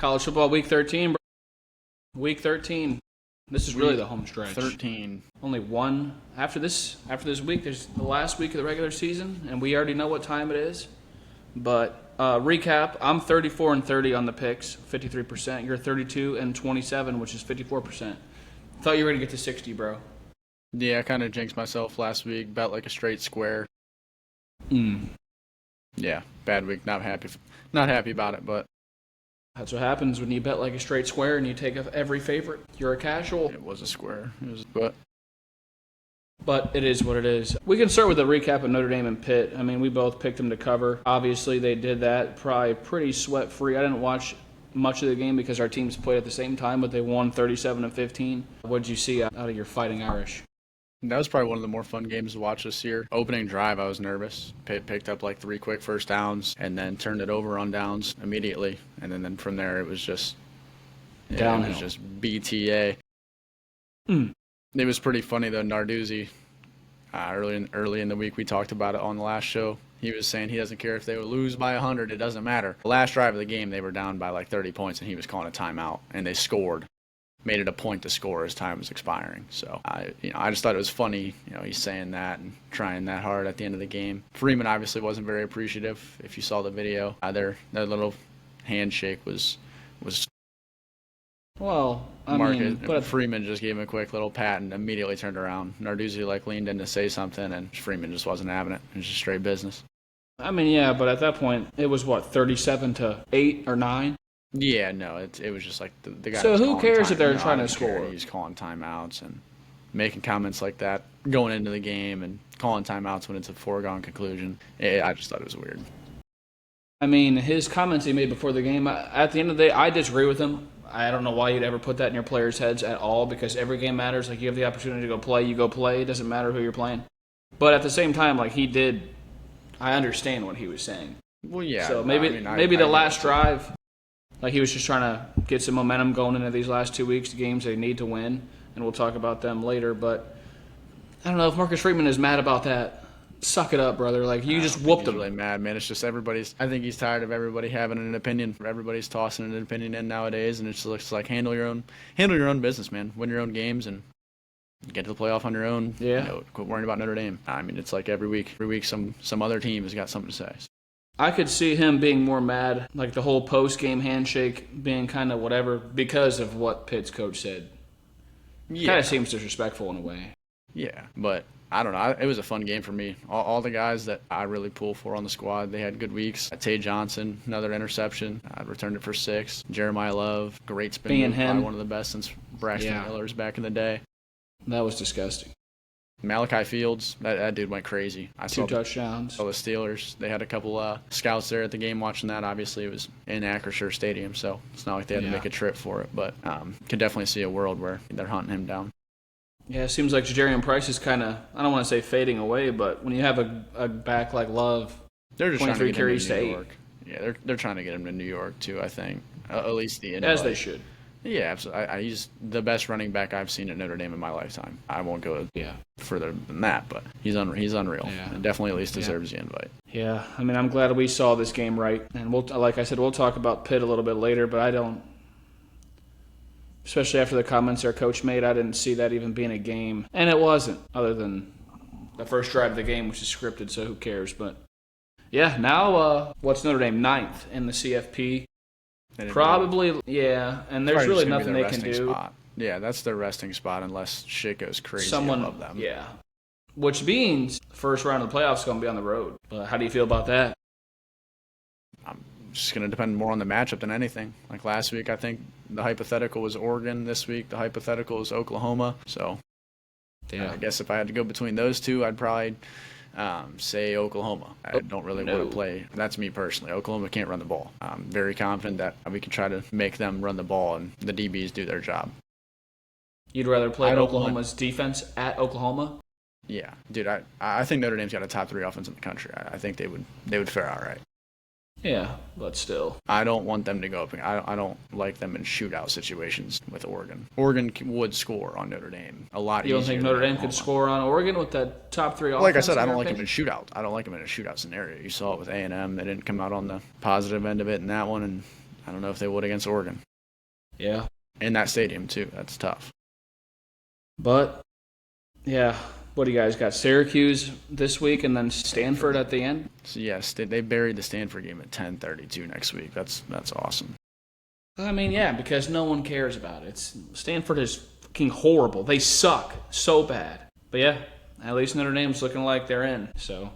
College football week 13, bro. Week 13. This is really the home stretch. 13. Only one after this week. There's the last week of the regular season, and we already know what time it is. But recap: I'm 34-30 on the picks, 53%. You're 32-27, which is 54%. Thought you were gonna get to 60, bro. Yeah, I kind of jinxed myself last week. Bet like a straight square. Yeah, bad week. Not happy about it, but That's what happens when you bet like a straight square and you take every favorite. You're a casual. it was a square. But it is what it is. We can start with a recap of Notre Dame and Pitt. I mean, we both picked them to cover. Obviously, they did that probably pretty sweat-free. I didn't watch much of the game because our teams played at the same time, but they won 37-15. What did you see out of your Fighting Irish? That was probably one of the more fun games to watch this year. Opening drive, I was nervous. Pitt picked up like 3 quick first downs and then turned it over on downs immediately. And then from there, it was just downhill. It was just BTA. It was pretty funny though. Narduzzi, early in the week, we talked about it on the last show. He was saying he doesn't care if they would lose by 100. It doesn't matter. The last drive of the game, they were down by like 30 points, and he was calling a timeout, and they scored. Made it a point to score as time was expiring. So I just thought it was funny. He's saying that and trying that hard at the end of the game. Freeman obviously wasn't very appreciative. If you saw the video, their little handshake was. Well, but Freeman just gave him a quick little pat and immediately turned around. Narduzzi leaned in to say something, and Freeman just wasn't having it. It was just straight business. I mean, yeah, but at that point, it was 37-8 or 9. Yeah, no, it was just like the guy. So who cares if they're trying to score? He's calling timeouts and making comments like that going into the game and calling timeouts when it's a foregone conclusion. I just thought it was weird. I mean, his comments he made before the game, at the end of the day, I disagree with him. I don't know why you'd ever put that in your players' heads at all, because every game matters. Like, you have the opportunity to go play, you go play. It doesn't matter who you're playing. But at the same time, I understand what he was saying. Well, yeah. So maybe the last drive, he was just trying to get some momentum going into these last 2 weeks, games they need to win, and we'll talk about them later. But I don't know if Marcus Freeman is mad about that. Suck it up, brother. You just whooped him. He's really mad, man. It's just I think he's tired of everybody having an opinion. Everybody's tossing an opinion in nowadays, and it just looks like handle your own business, man. Win your own games and get to the playoff on your own. Yeah. Quit worrying about Notre Dame. I mean, it's like every week some other team has got something to say. I could see him being more mad, the whole post-game handshake being kind of whatever, because of what Pitt's coach said. Yeah. Kind of seems disrespectful in a way. Yeah, but I don't know. It was a fun game for me. All the guys that I really pull for on the squad, they had good weeks. Tay Johnson, another interception. I returned it for 6. Jeremiah Love, great spin move, probably one of the best since Braxton Miller's back in the day. That was disgusting. Malachi Fields, that dude went crazy. 2 touchdowns. The Steelers, they had a couple scouts there at the game watching that. Obviously, it was in Acrisure Stadium, so it's not like they had to make a trip for it. But could definitely see a world where they're hunting him down. Yeah, it seems like Jadarian Price is kind of, I don't want to say fading away, but when you have a back like Love, they're just 23 carries to New 8. York. Yeah, they're trying to get him to New York too, I think. At least the invite. As they should. Yeah, absolutely. He's the best running back I've seen at Notre Dame in my lifetime. I won't go further than that, but he's unreal. Yeah. And definitely at least deserves the invite. Yeah, I mean, I'm glad we saw this game right. And like I said, we'll talk about Pitt a little bit later, but I don't, especially after the comments our coach made, I didn't see that even being a game. And it wasn't, other than the first drive of the game, which is scripted, so who cares. But, yeah, now what's Notre Dame? 9th in the CFP. Probably, yeah, and there's really nothing they can do. Spot. Yeah, that's their resting spot unless shit goes crazy above them. Yeah, which means first round of the playoffs is going to be on the road. But how do you feel about that? I'm just going to depend more on the matchup than anything. Like last week, I think the hypothetical was Oregon. This week, the hypothetical is Oklahoma. So I guess if I had to go between those two, I'd probably say Oklahoma. I don't really want to play. That's me personally. Oklahoma can't run the ball. I'm very confident that we can try to make them run the ball and the DBs do their job. You'd rather play Oklahoma's defense at Oklahoma? Yeah, dude. I think Notre Dame's got a top 3 offense in the country. I think they would fare all right. Yeah, but still. I don't want them to go up. I don't like them in shootout situations with Oregon. Oregon would score on Notre Dame a lot easier. You don't think Notre Dame could score on Oregon with that top 3 offense? Like I said, I don't like them in shootout. I don't like them in a shootout scenario. You saw it with A&M. They didn't come out on the positive end of it in that one, and I don't know if they would against Oregon. Yeah. In that stadium, too. That's tough. But, yeah, what do you guys got? Syracuse this week and then Stanford at the end? So, yes, they buried the Stanford game at 10:32 next week. That's awesome. I mean, yeah, because no one cares about it. Stanford is fucking horrible. They suck so bad. But, yeah, at least Notre Dame's looking like they're in. So,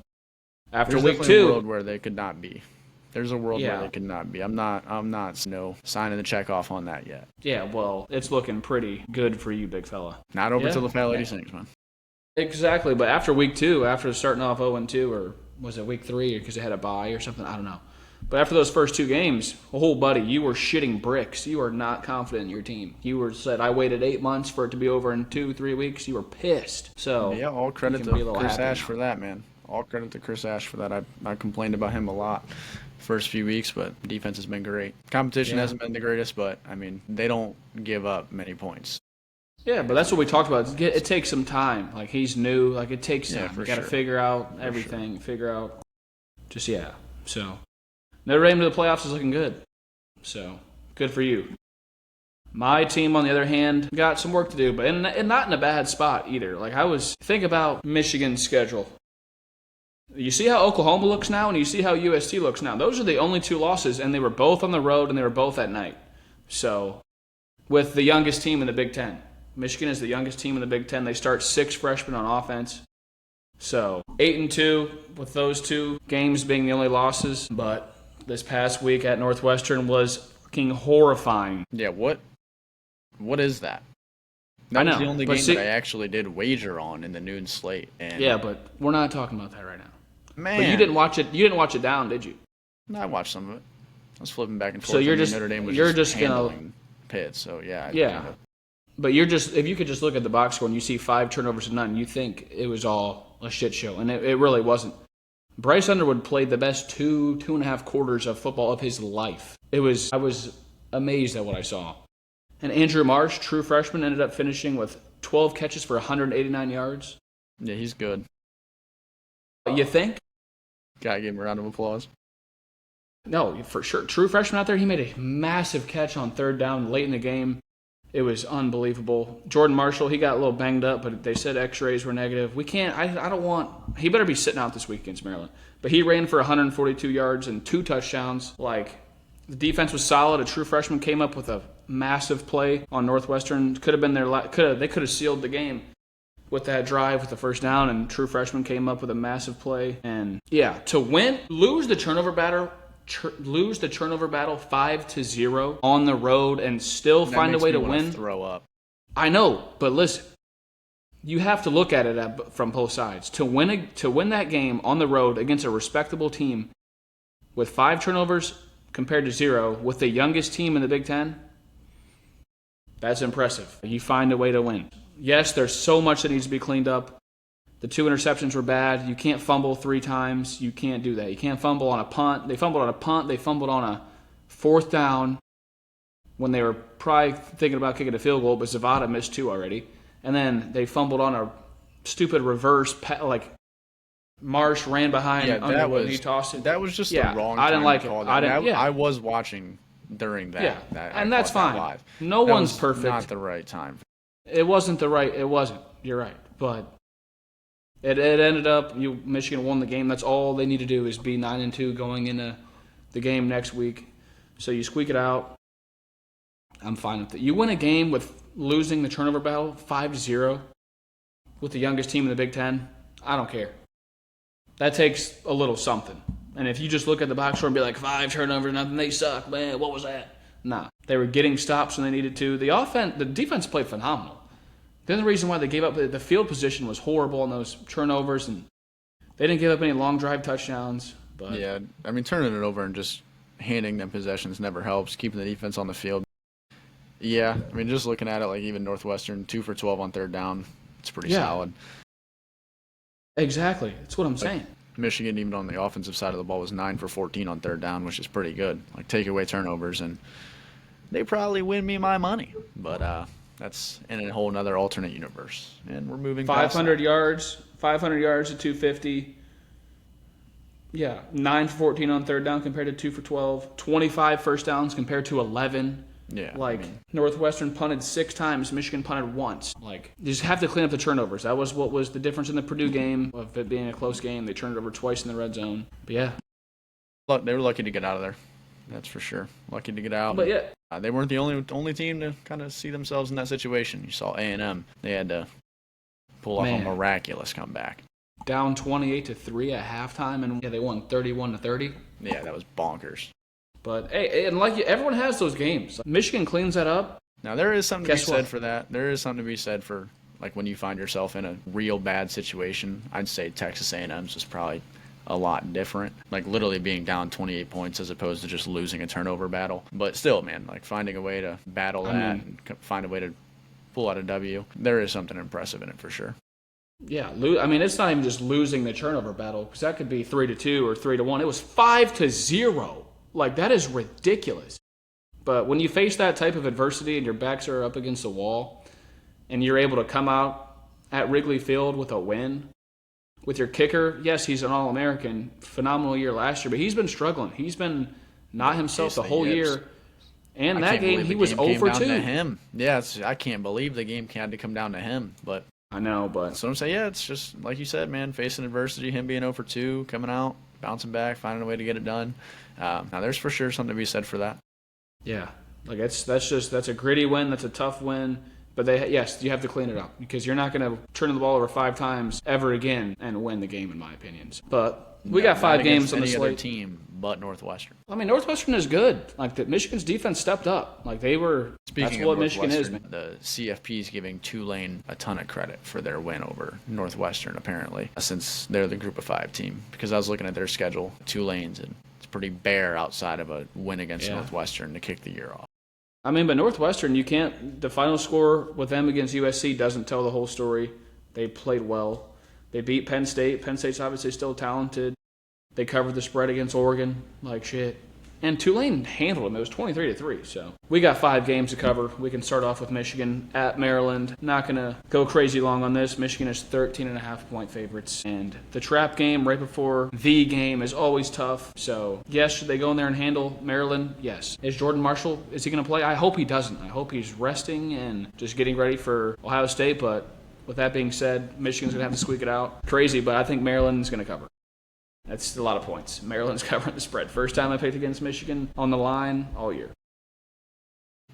after There's week definitely 2. a world where they could not be. There's a world where they could not be. I'm not signing the check off on that yet. Yeah, well, it's looking pretty good for you, big fella. Not over till the Fat Lady sings, man. Exactly, but after week 2, after starting off 0-2, or was it week 3 because they had a bye or something? I don't know. But after those first 2 games, oh, buddy, you were shitting bricks. You were not confident in your team. You said, I waited 8 months for it to be over in 2-3 weeks. You were pissed. So yeah, all credit to Chris Ash for that, man. All credit to Chris Ash for that. I complained about him a lot first few weeks, but defense has been great. Competition hasn't been the greatest, but, I mean, they don't give up many points. Yeah, but that's what we talked about. It takes some time. Like, he's new. Like, it takes time. You got to figure out everything. Figure out So, Notre Dame to the playoffs is looking good. So, good for you. My team, on the other hand, got some work to do, but and not in a bad spot either. Like, think about Michigan's schedule. You see how Oklahoma looks now, and you see how USC looks now. Those are the only 2 losses, and they were both on the road, and they were both at night. So, with the youngest team in the Big Ten. Michigan is the youngest team in the Big Ten. They start 6 freshmen on offense. So, 8-2 with those 2 games being the only losses. But this past week at Northwestern was fucking horrifying. Yeah, what is that? That was the only game that I actually did wager on in the noon slate. And yeah, but we're not talking about that right now. Man. But you didn't watch it. You didn't watch it down, did you? No, I watched some of it. I was flipping back and forth. So you're just Notre Dame was just handling Pitt. So yeah. But if you could just look at the box score and you see 5 turnovers to none, you think it was all a shit show, and it really wasn't. Bryce Underwood played the best 2.5 quarters of football of his life. I was amazed at what I saw. And Andrew Marsh, true freshman, ended up finishing with 12 catches for 189 yards. Yeah, he's good. You think? Gotta give him a round of applause. No, for sure. True freshman out there, he made a massive catch on 3rd down late in the game. It was unbelievable. Jordan Marshall, he got a little banged up, but they said x-rays were negative. We can't, I don't want, he better be sitting out this week against Maryland. But he ran for 142 yards and 2 touchdowns. Like, the defense was solid. A true freshman came up with a massive play on Northwestern. They could have sealed the game with that drive with the first down, and true freshman came up with a massive play. And yeah, to lose the turnover battle 5-0 on the road and still find a way to win. Throw up. I know, but listen, you have to look at it from both sides. To win that game on the road against a respectable team with 5 turnovers compared to 0 with the youngest team in the Big Ten, that's impressive. You find a way to win. Yes, there's so much that needs to be cleaned up. The 2 interceptions were bad. You can't fumble 3 times. You can't do that. You can't fumble on a punt. They fumbled on a punt. They fumbled on a 4th down when they were probably thinking about kicking a field goal, but Zavada missed 2 already. And then they fumbled on a stupid reverse, like Marsh ran behind Underwood and he tossed it. That was just the wrong time. I didn't like it. I was watching during that. Yeah, and that's fine. Live. No one's perfect. Not the right time. It wasn't. You're right. But it ended up Michigan won the game. That's all they need to do is be 9-2 going into the game next week. So you squeak it out. I'm fine with it. You win a game with losing the turnover battle 5-0 with the youngest team in the Big Ten. I don't care. That takes a little something. And if you just look at the box score and be like 5 turnovers, nothing, they suck, man. What was that? Nah, they were getting stops when they needed to. The defense played phenomenal. The only reason why they gave up, the field position was horrible on those turnovers, and they didn't give up any long drive touchdowns. But yeah, I mean, turning it over and just handing them possessions never helps. Keeping the defense on the field. Yeah, I mean, just looking at it, like even Northwestern, 2 for 12 on 3rd down, it's pretty solid. Exactly, that's what I'm saying. Michigan, even on the offensive side of the ball, was 9 for 14 on 3rd down, which is pretty good. Like, take away turnovers, and they probably win me my money. But that's in a whole other alternate universe. And we're moving 500 yards, 500 yards to 250. Yeah, 9 for 14 on third down compared to 2 for 12. 25 first downs compared to 11. Yeah. Like, Northwestern punted 6 times, Michigan punted once. Like, you just have to clean up the turnovers. That was what was the difference in the Purdue game, of it being a close game. They turned it over twice in the red zone. But yeah. Look, they were lucky to get out of there. That's for sure. Lucky to get out. But yeah. They weren't the only team to kind of see themselves in that situation. You saw A&M. They had to pull off a miraculous comeback. Down 28-3 at halftime, and yeah, they won 31-30. Yeah, that was bonkers. But hey, and like everyone has those games. Michigan cleans that up. Now there is something to be said for that. There is something to be said for like when you find yourself in a real bad situation. I'd say Texas A&M's is probably a lot different. Like literally being down 28 points as opposed to just losing a turnover battle. But still, man, like finding a way to battle and find a way to pull out a W. There is something impressive in it for sure. Yeah, I mean, it's not even just losing the turnover battle, because that could be 3-2 or 3-1. It was 5-0. Like, that is ridiculous. But when you face that type of adversity and your backs are up against the wall, and you're able to come out at Wrigley Field with a win, with your kicker, yes, he's an All-American, phenomenal year last year, but he's been struggling. He's been not himself the whole year. And that game, he was 0-2. Yeah, I can't believe the game had to come down to him, but I know, but so I'm saying, yeah, it's just like you said, man, facing adversity, him being 0-2, coming out, bouncing back, finding a way to get it done. Now, there's for sure something to be said for that. Yeah, like that's a gritty win, that's a tough win, but yes, you have to clean it up because you're not going to turn the ball over 5 times ever again and win the game, in my opinions. But we got 5 games on the slate. Other team but Northwestern. I mean, Northwestern is good. Like Michigan's defense stepped up. Like they were. Speaking that's of what Michigan is, man. The CFP is giving Tulane a ton of credit for their win over Northwestern, apparently, since they're the Group of 5 team. Because I was looking at their schedule, Tulane's, and it's pretty bare outside of a win against Northwestern to kick the year off. I mean, but Northwestern, you can't. The final score with them against USC doesn't tell the whole story. They played well. They beat Penn State. Penn State's obviously still talented. They covered the spread against Oregon like shit. And Tulane handled them. It was 23-3. So we got 5 games to cover. We can start off with Michigan at Maryland. Not going to go crazy long on this. Michigan is 13.5-point favorites. And the trap game right before the game is always tough. So, yes, should they go in there and handle Maryland? Yes. Is Jordan Marshall, is he going to play? I hope he doesn't. I hope he's resting and just getting ready for Ohio State. But with that being said, Michigan's going to have to squeak it out. Crazy, but I think Maryland's going to cover. That's a lot of points. Maryland's covering the spread. First time I picked against Michigan on the line all year.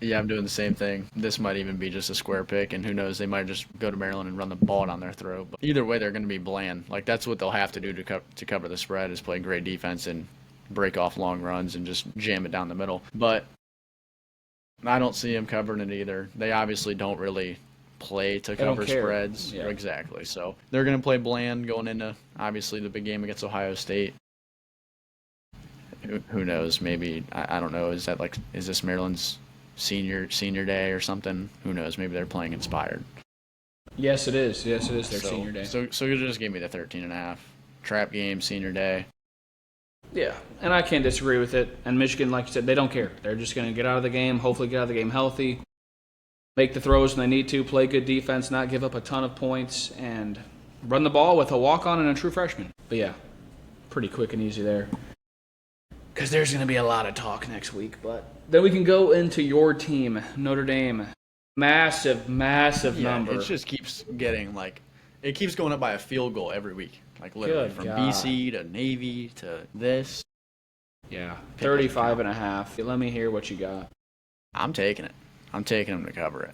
Yeah, I'm doing the same thing. This might even be just a square pick, and who knows, they might just go to Maryland and run the ball down their throat. But either way, they're going to be bland. Like, that's what they'll have to do to cover the spread is play great defense and break off long runs and just jam it down the middle. But I don't see them covering it either. They obviously don't really play to cover spreads. Yeah. Exactly. So they're going to play bland going into, obviously, the big game against Ohio State. Who knows? Maybe, I don't know. Is this Maryland's senior day or something? Who knows? Maybe they're playing inspired. Yes, it is. Yes, it is their senior day. So you just gave me the 13.5. Trap game, senior day. Yeah, and I can't disagree with it. And Michigan, like you said, they don't care. They're just going to get out of the game, hopefully get out of the game healthy, make the throws when they need to, play good defense, not give up a ton of points, and run the ball with a walk-on and a true freshman. But yeah, pretty quick and easy there. Because there's going to be a lot of talk next week. But then we can go into your team, Notre Dame. Massive number. It just keeps getting, it keeps going up by a field goal every week. Like, literally, from BC to Navy to this. Yeah, 35.5. Let me hear what you got. I'm taking it. I'm taking them to cover it.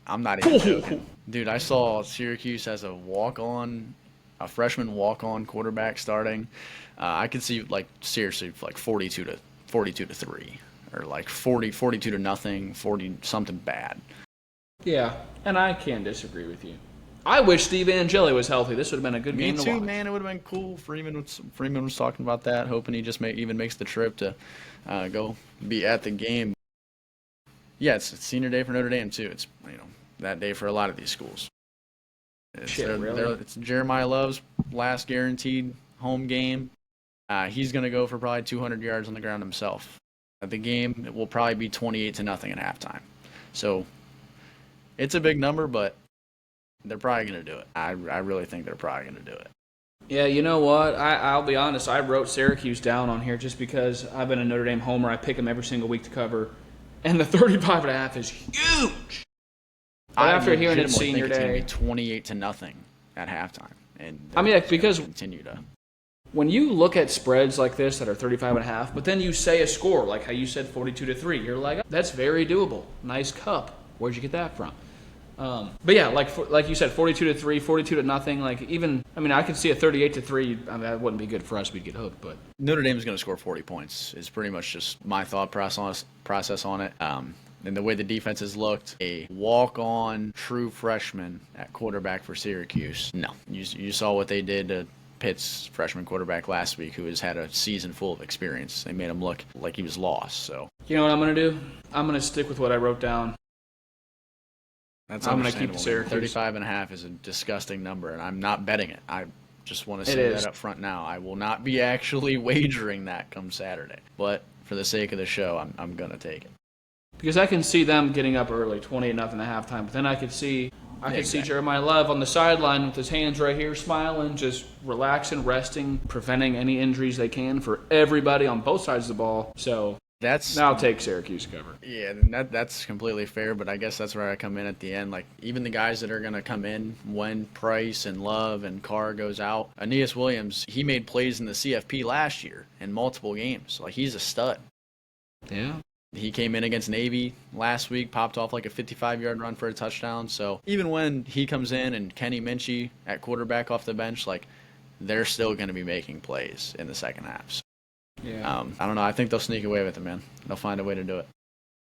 I'm not even joking. Dude, I saw Syracuse has a freshman walk-on quarterback starting. I could see, seriously, 42 to 3, or 42 to nothing, 40 something bad. Yeah, and I can't disagree with you. I wish Steve Angeli was healthy. This would have been a good game to watch. Me too, man. It would have been cool. Freeman was talking about that, hoping he just even makes the trip to go be at the game. Yeah, it's senior day for Notre Dame too. It's that day for a lot of these schools. It's Jeremiah Love's last guaranteed home game. He's going to go for probably 200 yards on the ground himself. The game will probably be 28 to nothing at halftime. So it's a big number, but they're probably going to do it. I really think they're probably going to do it. Yeah, you know what? I'll be honest. I wrote Syracuse down on here just because I've been a Notre Dame homer. I pick them every single week to cover, and the 35.5 is huge. But I after hearing it legitimately senior think it's day, going to be 28-0 at halftime, and I mean, they're just gonna because continue to. when you look at spreads like this that are 35.5, but then you say a score like how you said 42-3, you're like, that's very doable. Nice cup. Where'd you get that from? But yeah, like you said, 42-3, 42-0. Like even, I mean, I could see a 38-3. I mean, that wouldn't be good for us. We'd get hooked. But Notre Dame is going to score 40 points. Is pretty much just my thought process on it. And the way the defense has looked, a walk-on true freshman at quarterback for Syracuse. No, you saw what they did to Pitt's freshman quarterback last week, who has had a season full of experience. They made him look like he was lost. So you know what I'm going to do? I'm going to stick with what I wrote down. I'm going to keep Syracuse. 35.5 is a disgusting number, and I'm not betting it. I just want to It say is. that up front now. I will not be actually wagering that come Saturday. But for the sake of the show, I'm going to take it. Because I can see them getting up early, 28-0 at halftime. But then I could see Jeremiah Love on the sideline with his hands right here, smiling, just relaxing, resting, preventing any injuries they can for everybody on both sides of the ball. So now I'll take Syracuse cover. Yeah, that's completely fair, but I guess that's where I come in at the end. Like, even the guys that are going to come in when Price and Love and Carr goes out, Aeneas Williams, he made plays in the CFP last year in multiple games. Like, he's a stud. Yeah. He came in against Navy last week, popped off like a 55-yard run for a touchdown. So even when he comes in and Kenny Minchie at quarterback off the bench, like, they're still going to be making plays in the second half. So, Yeah. I don't know. I think they'll sneak away with it, man. They'll find a way to do it.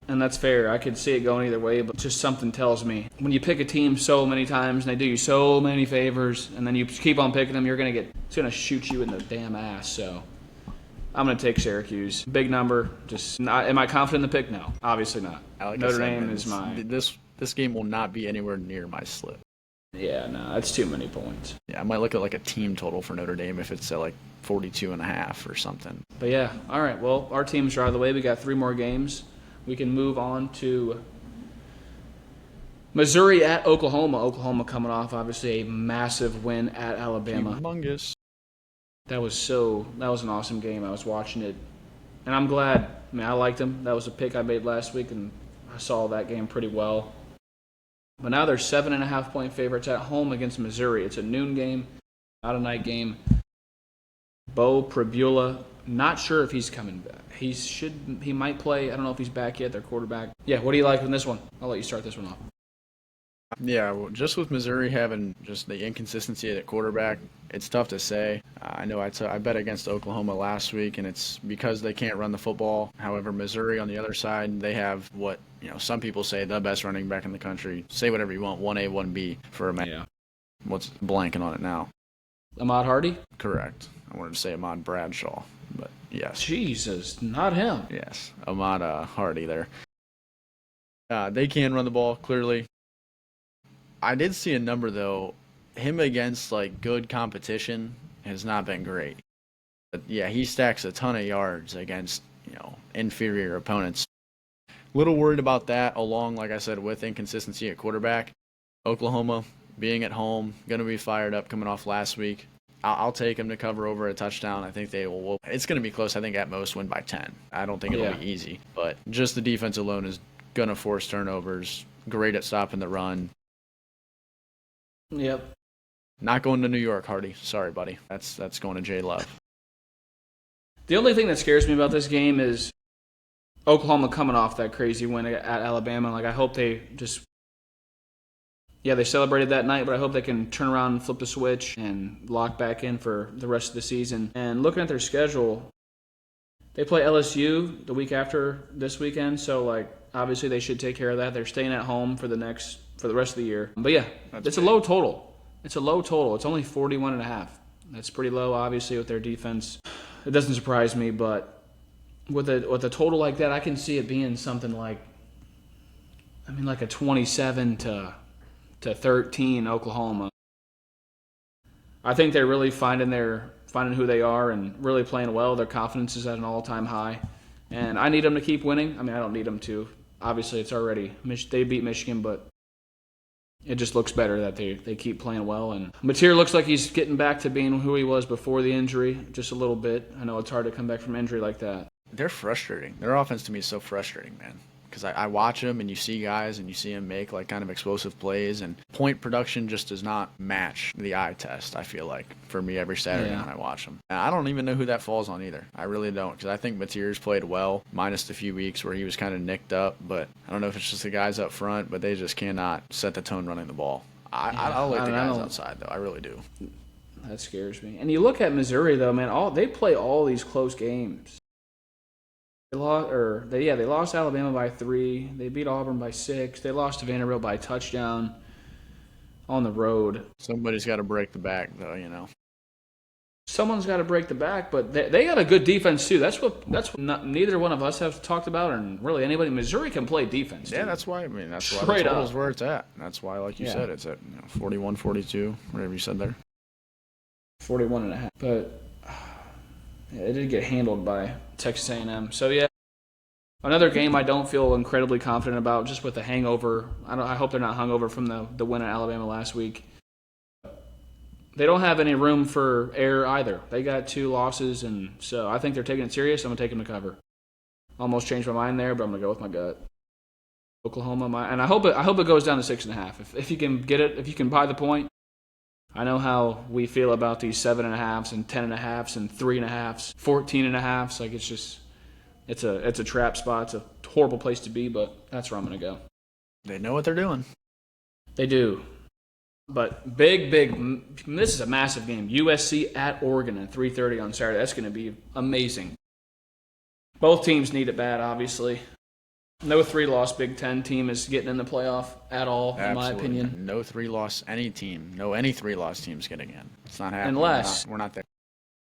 And that's fair. I could see it going either way, but just something tells me when you pick a team so many times and they do you so many favors, and then you keep on picking them, it's going to shoot you in the damn ass. So I'm going to take Syracuse. Big number. Am I confident in the pick? No, obviously not. Notre Dame is mine. This game will not be anywhere near my slip. Yeah, no, that's too many points. Yeah, I might look at like a team total for Notre Dame if it's at like 42.5 or something. But yeah, all right. Well, our teams are out of the way. We got 3 more games. We can move on to Missouri at Oklahoma. Oklahoma coming off, obviously, a massive win at Alabama. Humongous. That was an awesome game. I was watching it, and I'm glad. I mean, I liked them. That was a pick I made last week, and I saw that game pretty well. But now they're 7.5-point favorites at home against Missouri. It's a noon game, not a night game. Bo Pribula, not sure if he's coming back. He might play. I don't know if he's back yet, their quarterback. Yeah, what do you like in this one? I'll let you start this one off. Yeah, well, just with Missouri having just the inconsistency at quarterback, it's tough to say. I know I bet against Oklahoma last week, and it's because they can't run the football. However, Missouri on the other side, they have what some people say the best running back in the country. Say whatever you want, 1A, 1B for a man. Yeah. What's blanking on it now? Ahmad Hardy? Correct. I wanted to say Ahmad Bradshaw, but yes. Jesus, not him. Yes, Ahmad Hardy there. They can run the ball, clearly. I did see a number, though. Him against, like, good competition has not been great. But, yeah, he stacks a ton of yards against, inferior opponents. Little worried about that, along, like I said, with inconsistency at quarterback. Oklahoma being at home, going to be fired up coming off last week. I'll take them to cover over a touchdown. I think they will. It's going to be close. I think at most win by 10. I don't think it'll be easy. But just the defense alone is going to force turnovers. Great at stopping the run. Yep. Not going to New York, Hardy. Sorry, buddy. That's going to J Love. The only thing that scares me about this game is Oklahoma coming off that crazy win at Alabama. Like, I hope they just... Yeah, they celebrated that night, but I hope they can turn around and flip the switch and lock back in for the rest of the season. And looking at their schedule, they play LSU the week after this weekend, so, like, obviously they should take care of that. They're staying at home for the rest of the year. But yeah, it's a low total. It's only 41.5. That's pretty low, obviously, with their defense. It doesn't surprise me, but with a total like that, I can see it being something like a 27 to 13 Oklahoma. I think they're really finding who they are and really playing well. Their confidence is at an all-time high, and I need them to keep winning. I mean, I don't need them to. Obviously, it's already they beat Michigan, but it just looks better that they keep playing well. And Mateer looks like he's getting back to being who he was before the injury, just a little bit. I know it's hard to come back from injury like that. They're frustrating. Their offense to me is so frustrating, man. Because I watch them and you see guys and you see them make like kind of explosive plays, and point production just does not match the eye test, I feel like, for me every Saturday when I watch them. And I don't even know who that falls on either. I really don't, because I think Mateer's played well, minus the few weeks where he was kind of nicked up. But I don't know if it's just the guys up front, but they just cannot set the tone running the ball. I like the guys outside, though. I really do. That scares me. And you look at Missouri, though, man. They play all these close games. They lost Alabama by 3. They beat Auburn by 6. They lost to Vanderbilt by a touchdown on the road. Somebody's got to break the back, though, you know. Someone's got to break the back, but they got a good defense too. That's what neither one of us have talked about, and really anybody. Missouri can play defense. Yeah, dude. that's why. I mean, that's why Straight the total's up. where it's at. That's why, like you said, it's at 41, 42, whatever you said there. 41.5. But it did get handled by Texas A&M. So yeah, another game I don't feel incredibly confident about, just with the hangover. I hope they're not hungover from the win at Alabama last week. They don't have any room for error either. They got 2 losses, and so I think they're taking it serious. I'm going to take them to cover. Almost changed my mind there, but I'm going to go with my gut. Oklahoma, and I hope it goes down to 6.5. If you can get it, if you can buy the point. I know how we feel about these 7.5s and 10.5s and 3.5s, 14.5s. Like it's a trap spot. It's a horrible place to be, but that's where I'm going to go. They know what they're doing. They do. But big, this is a massive game. USC at Oregon at 3:30 on Saturday. That's going to be amazing. Both teams need it bad, obviously. No 3-loss Big Ten team is getting in the playoff at all, in my opinion. No 3-loss any team. No any 3-loss team's getting in. It's not happening. We're not there.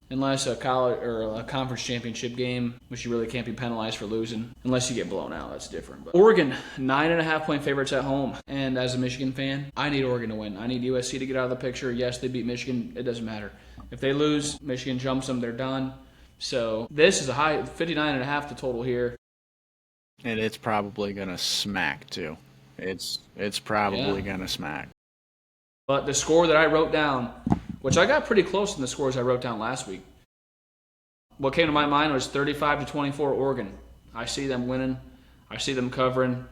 Unless a college or a conference championship game, which you really can't be penalized for losing, unless you get blown out. That's different. But Oregon, 9.5-point favorites at home. And as a Michigan fan, I need Oregon to win. I need USC to get out of the picture. Yes, they beat Michigan. It doesn't matter. If they lose, Michigan jumps them. They're done. So this is a high 59.5 the total here. And it's probably gonna smack too. It's probably gonna smack. But the score that I wrote down, which I got pretty close in the scores I wrote down last week. What came to my mind was 35-24 Oregon. I see them winning. I see them covering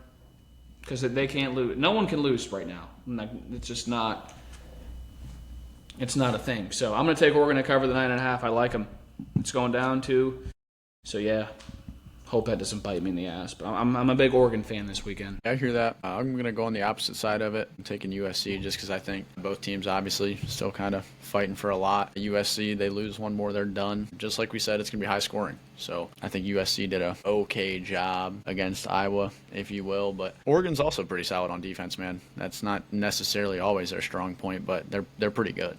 because they can't lose. No one can lose right now. It's just not. It's not a thing. So I'm going to take Oregon to cover the 9.5. I like them. It's going down to. So yeah. Hope that doesn't bite me in the ass, but I'm a big Oregon fan this weekend. I hear that. I'm going to go on the opposite side of it. I'm taking USC just because I think both teams obviously still kind of fighting for a lot. USC, they lose one more, they're done. Just like we said, it's going to be high scoring. So I think USC did a okay job against Iowa, if you will. But Oregon's also pretty solid on defense, man. That's not necessarily always their strong point, but they're pretty good.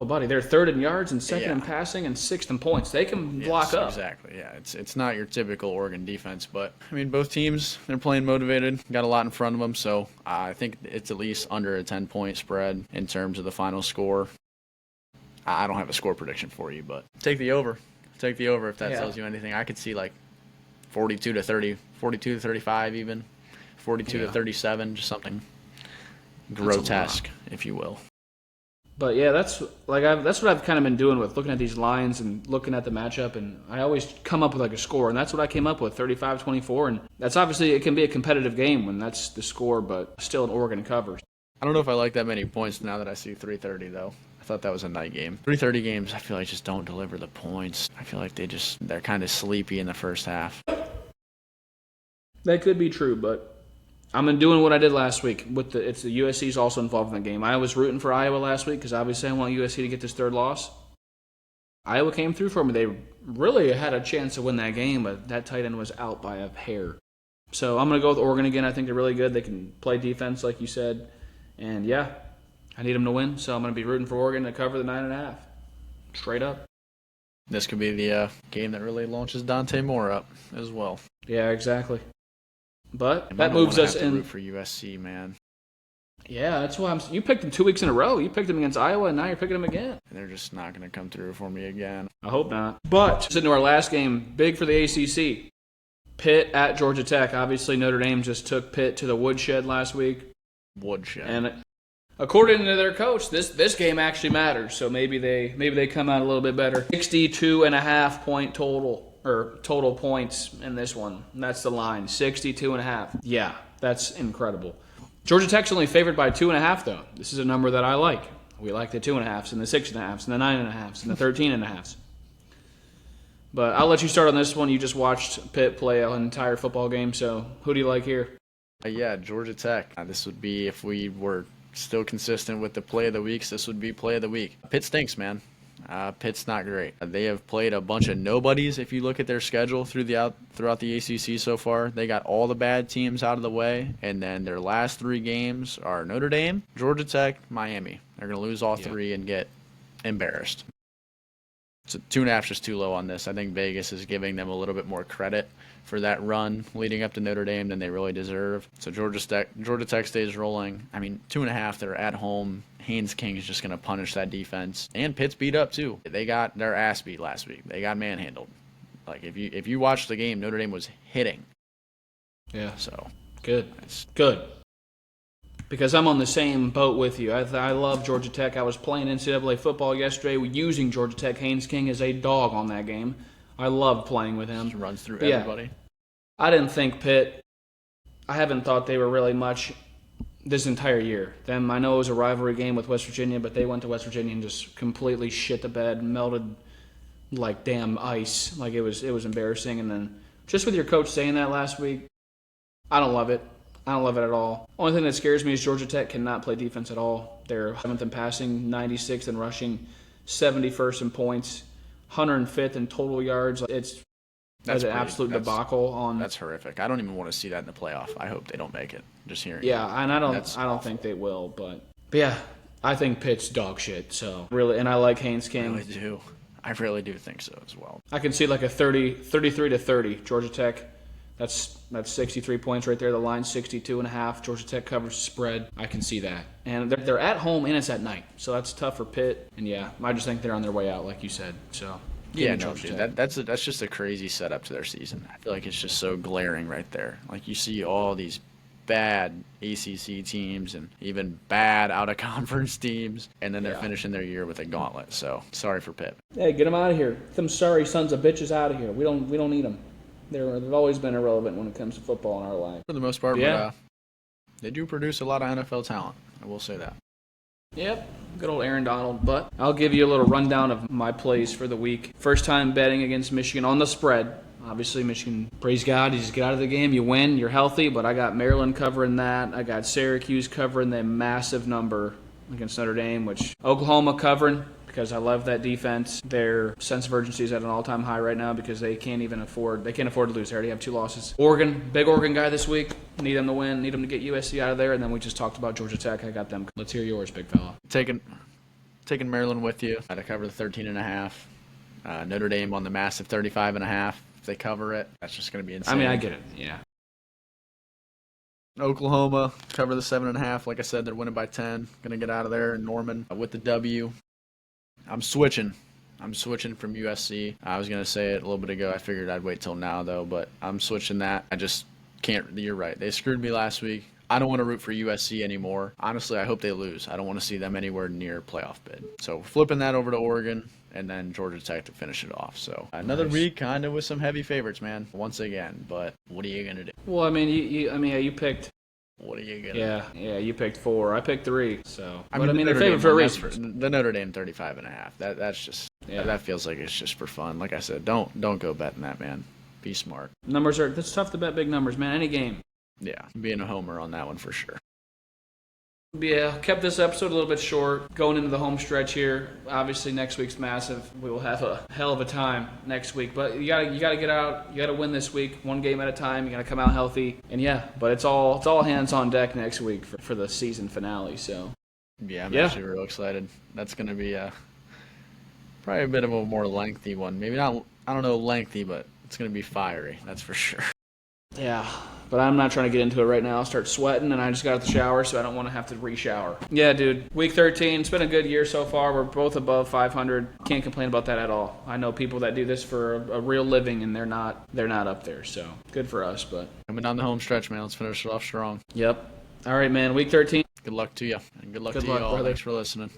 Well, buddy, they're 3rd in yards and 2nd in passing and 6th in points. They can block up. Exactly, yeah. It's not your typical Oregon defense, but, I mean, both teams, they're playing motivated, got a lot in front of them, so I think it's at least under a 10-point spread in terms of the final score. I don't have a score prediction for you, but take the over. Take the over if that tells you anything. I could see, like, 42-30, 42-35 even, 42-37, just something grotesque, if you will. But yeah, that's what I've kind of been doing with looking at these lines and looking at the matchup, and I always come up with like a score, and that's what I came up with, 35-24, and that's obviously it can be a competitive game when that's the score, but still an Oregon covers. I don't know if I like that many points now that I see 3:30 though. I thought that was a night game. 3:30 games, I feel like just don't deliver the points. I feel like they're kind of sleepy in the first half. That could be true, but I'm doing what I did last week. It's the USC's also involved in the game. I was rooting for Iowa last week because obviously I want USC to get this 3rd loss. Iowa came through for me. They really had a chance to win that game, but that tight end was out by a hair. So I'm going to go with Oregon again. I think they're really good. They can play defense, like you said. And yeah, I need them to win, so I'm going to be rooting for Oregon to cover the 9.5. Straight up. This could be the game that really launches Dante Moore up as well. Yeah, exactly. But that moves us in. Root for USC, man. Yeah, that's why you picked them 2 weeks in a row. You picked them against Iowa, and now you're picking them again. And they're just not going to come through for me again. I hope not. But just into our last game, big for the ACC. Pitt at Georgia Tech. Obviously, Notre Dame just took Pitt to the woodshed last week. Woodshed. And according to their coach, this game actually matters. So maybe they come out a little bit better. 62.5 point total, or total points in this one. That's the line. 62.5. Yeah, that's incredible. Georgia Tech's only favored by 2.5 though. This is a number that I like. We like the 2.5s and the 6.5s and the 9.5s and the 13.5s. But I'll let you start on this one. You just watched Pitt play an entire football game, so who do you like here? Yeah, Georgia Tech. This would be, if we were still consistent with the play of the weeks, this would be play of the week. Pitt stinks, man. Pitt's not great. They have played a bunch of nobodies. If you look at their schedule throughout the ACC so far, they got all the bad teams out of the way, and then their last 3 games are Notre Dame, Georgia Tech, Miami. They're going to lose all 3 and get embarrassed. So 2.5 is just too low on this. I think Vegas is giving them a little bit more credit for that run leading up to Notre Dame than they really deserve. So Georgia Tech stays rolling. I mean, 2.5, they're at home. Haynes King is just going to punish that defense. And Pitt's beat up, too. They got their ass beat last week. They got manhandled. Like, if you watch the game, Notre Dame was hitting. Yeah. So. Good. Good. Because I'm on the same boat with you. I love Georgia Tech. I was playing NCAA football yesterday using Georgia Tech. Haynes King is a dog on that game. I love playing with him. Just runs through everybody. Yeah, I didn't think Pitt, I haven't thought they were really much this entire year. I know it was a rivalry game with West Virginia, but they went to West Virginia and just completely shit the bed, melted like damn ice. Like it was embarrassing. And then just with your coach saying that last week, I don't love it. I don't love it at all. Only thing that scares me is Georgia Tech cannot play defense at all. They're 7th in passing, 96th in rushing, 71st in points, 105th in total yards. That's an absolute debacle. That's horrific. I don't even want to see that in the playoff. I hope they don't make it. Just hearing. Yeah, and I don't think they will. But yeah, I think Pitt's dog shit. So really, and I like Haynes King. I really do think so as well. I can see like a 33-30 Georgia Tech. That's 63 points right there. The line's 62.5. Georgia Tech covers the spread. I can see that. And they're at home and it's at night. So that's tough for Pitt. And yeah, I just think they're on their way out, like you said. So yeah, no, dude, that's just a crazy setup to their season. I feel like it's just so glaring right there. Like you see all these bad ACC teams and even bad out-of-conference teams, and then they're finishing their year with a gauntlet. So sorry for Pitt. Hey, get them out of here. Get them sorry sons of bitches out of here. We don't need them. They've always been irrelevant when it comes to football in our life. For the most part, but they do produce a lot of NFL talent. I will say that. Yep, good old Aaron Donald. But I'll give you a little rundown of my plays for the week. First time betting against Michigan on the spread. Obviously, Michigan, praise God, you just get out of the game, you win, you're healthy. But I got Maryland covering that. I got Syracuse covering the massive number against Notre Dame, which Oklahoma covering because I love that defense. Their sense of urgency is at an all-time high right now because they can't afford to lose. They already have 2 losses. Oregon, big Oregon guy this week. Need them to win. Need them to get USC out of there. And then we just talked about Georgia Tech. I got them. Let's hear yours, big fella. Taking Maryland with you. To cover the 13.5. Notre Dame on the massive 35.5. If they cover it, that's just going to be insane. I mean, I get it. Yeah. Oklahoma cover the 7.5. Like I said, they're winning by 10. Going to get out of there. And Norman with the W. I'm switching from USC. I was going to say it a little bit ago. I figured I'd wait till now, though, but I'm switching that. I just can't. You're right. They screwed me last week. I don't want to root for USC anymore. Honestly, I hope they lose. I don't want to see them anywhere near playoff bid. So flipping that over to Oregon and then Georgia Tech to finish it off. So another week kind of with some heavy favorites, man, once again. But what are you going to do? Well, I mean, you picked. What are you gonna do? Yeah, you picked 4. I picked 3. So, I mean, they're favored for a reason. The Notre Dame 35.5. That's just that feels like it's just for fun. Like I said, don't go betting that, man. Be smart. It's tough to bet big numbers, man. Any game. Yeah, being a homer on that one for sure. Yeah, kept this episode a little bit short. Going into the home stretch here. Obviously, next week's massive. We will have a hell of a time next week. But you gotta get out. You gotta win this week, one game at a time. You gotta come out healthy. And but it's all hands on deck next week for the season finale. So yeah, I'm actually real excited. That's gonna be probably a bit of a more lengthy one. Maybe not. I don't know lengthy, but it's gonna be fiery. That's for sure. Yeah. But I'm not trying to get into it right now. I'll start sweating, and I just got out the shower, so I don't want to have to re-shower. Yeah, dude. Week 13. It's been a good year so far. We're both above 500. Can't complain about that at all. I know people that do this for a real living, and they're not up there. So good for us. But coming down the home stretch, man. Let's finish it off strong. Yep. All right, man. Week 13. Good luck to you, and good luck Good to luck, you all. brother. Thanks for listening.